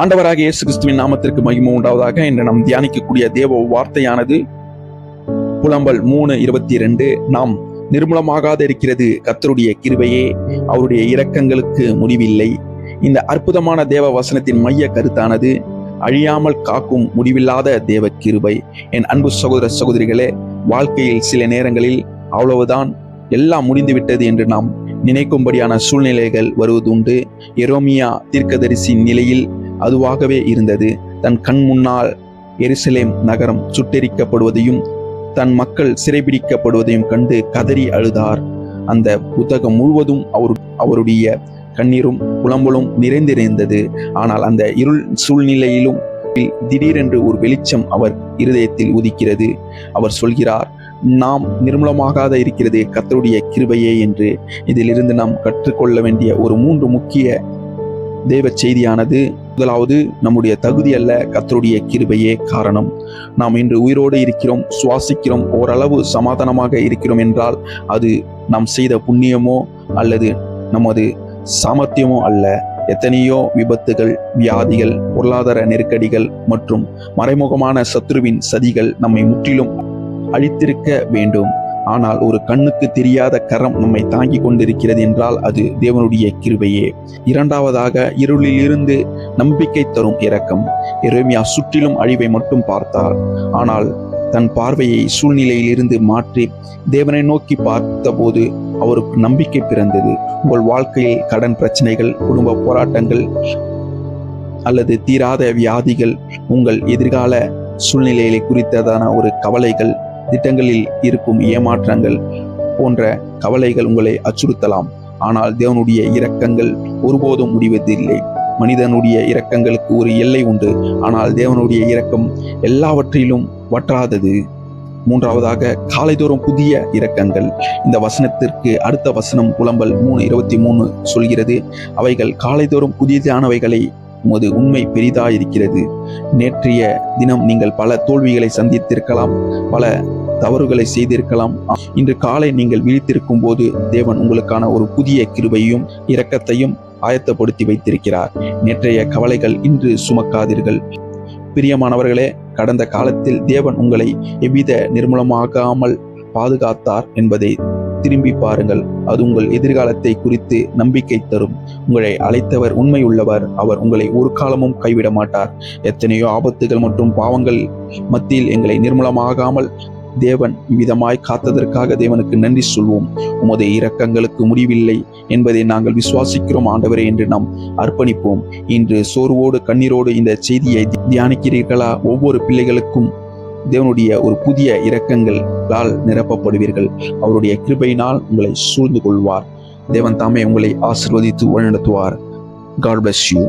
ஆண்டவராக இயேசு கிறிஸ்துவின் நாமத்திற்கு மகிமை உண்டாவதாக. இன்று நாம் தியானிக்கக்கூடிய தேவ வார்த்தையானது புலம்பல் 3:22. நாம் நிர்மூலமாகாத இருக்கிறது கர்த்தருடைய கிருபையே, அவருடைய இரக்கங்களுக்கு முடிவில்லை. இந்த அற்புதமான தேவ வசனத்தின் மைய கருத்தானது அழியாமல் காக்கும் முடிவில்லாத தேவ கிருபை. என் அன்பு சகோதர சகோதரிகளே, வாழ்க்கையில் சில நேரங்களில் அவ்வளவுதான், எல்லாம் முடிந்துவிட்டது என்று நாம் நினைக்கும்படியான சூழ்நிலைகள் வருவதுண்டு. எரேமியா தீர்க்கதரிசி நிலையில் அதுவாகவே இருந்தது. தன் கண் முன்னால் எருசலேம் நகரம் சுட்டெரிக்கப்படுவதையும் தன் மக்கள் சிறைபிடிக்கப்படுவதையும் கண்டு கதறி அழுதார். அந்த புத்தகம் முழுவதும் அவருடைய கண்ணீரும் புலம்பலும் நிறைந்திருந்தது. ஆனால் அந்த இருள் சூழ்நிலையிலும் திடீரென்று ஒரு வெளிச்சம் அவர் இருதயத்தில் உதிக்கிறது. அவர் சொல்கிறார், நாம் நிர்மூலமாகாத இருக்கிறது கர்த்தருடைய கிருபையே என்று. இதிலிருந்து நாம் கற்றுக்கொள்ள வேண்டிய ஒரு 3 முக்கிய தேவ செய்தியானது, முதலாவது, நம்முடைய தகுதி அல்ல, கர்த்தருடைய கிருபையே காரணம். நாம் இன்று உயிரோடு இருக்கிறோம், சுவாசிக்கிறோம், ஓரளவு சமாதானமாக இருக்கிறோம் என்றால் அது நாம் செய்த புண்ணியமோ அல்லது நமது சாமர்த்தியமோ அல்ல. எத்தனையோ விபத்துகள், வியாதிகள், பொருளாதார நெருக்கடிகள் மற்றும் மறைமுகமான சத்துருவின் சதிகள் நம்மை முற்றிலும் அழித்திருக்க வேண்டும். ஆனால் ஒரு கண்ணுக்கு தெரியாத கரம் நம்மை தாங்கி கொண்டிருக்கிறது என்றால் அது தேவனுடைய கிருபையே. இரண்டாவதாக, இருளிலிருந்து நம்பிக்கை தரும் இரக்கம். எரேமியா சுற்றிலும் அழிவை மட்டும் பார்த்தார். ஆனால் தன் பார்வையை சூழ்நிலையிலிருந்து மாற்றி தேவனை நோக்கி பார்த்தபோது அவருக்கு நம்பிக்கை பிறந்தது. உங்கள் வாழ்க்கையில் கடன் பிரச்சனைகள், குடும்ப போராட்டங்கள் அல்லது தீராத வியாதிகள், உங்கள் எதிர்கால சூழ்நிலைகளை குறித்ததான ஒரு கவலைகள், திட்டங்களில் இருக்கும் ஏமாற்றங்கள் போன்ற கவலைகள் உங்களை அச்சுறுத்தலாம். ஆனால் தேவனுடைய இரக்கங்கள் ஒருபோதும் முடிவதில்லை. மனிதனுடைய இரக்கங்களுக்கு ஒரு எல்லை உண்டு, ஆனால் தேவனுடைய இரக்கம் எல்லாவற்றிலும் வற்றாதது. மூன்றாவதாக, காலைதோறும் புதிய இரக்கங்கள். இந்த வசனத்திற்கு அடுத்த வசனம் புலம்பல் 3:23 சொல்கிறது, அவைகள் காலைதோறும் புதியதானவைகளை, உமது உண்மை பெரிதாயிருக்கிறது. நேற்றைய தினம் நீங்கள் பல தோல்விகளை சந்தித்திருக்கலாம், பல தவறுகளை செய்திருக்கலாம். இன்று காலை நீங்கள் விழித்திருக்கும் போது தேவன் உங்களுக்கான ஒரு புதிய கிருபையும் இரக்கத்தையும் ஆயத்தப்படுத்தி வைத்திருக்கிறார். நேற்றைய கவலைகள் இன்று சுமக்காதீர்கள். பிரியமானவர்களே, கடந்த காலத்தில் தேவன் உங்களை எவ்வித நிர்மூலமாகாமல் பாதுகாத்தார் என்பதை திரும்பி பாருங்கள். அது உங்கள் எதிர்காலத்தை குறித்து நம்பிக்கை தரும். உங்களை அழைத்தவர் உண்மை உள்ளவர். அவர் உங்களை ஒரு காலமும் கைவிட மாட்டார். எத்தனையோ ஆபத்துகள் மற்றும் பாவங்கள் மத்தியில் எங்களை நிர்மூலமாகாமல் தேவன் விதமாய் காத்ததற்காக தேவனுக்கு நன்றி சொல்வோம். உமது இரக்கங்களுக்கு முடிவில்லை என்பதை நாங்கள் விசுவாசிக்கிறோம் ஆண்டவரே என்று நாம் அர்ப்பணிப்போம். இன்று சோர்வோடு கண்ணீரோடு இந்த செய்தியை தியானிக்கிறீர்களா? ஒவ்வொரு பிள்ளைகளுக்கும் தேவனுடைய ஒரு புதிய இரக்கங்களால் நிரப்பப்படுவீர்கள். அவருடைய கிருபையினால் உங்களை சூழ்ந்து கொள்வார். தேவன் தாமே உங்களை ஆசீர்வதித்து வழிநடத்துவார். God bless you.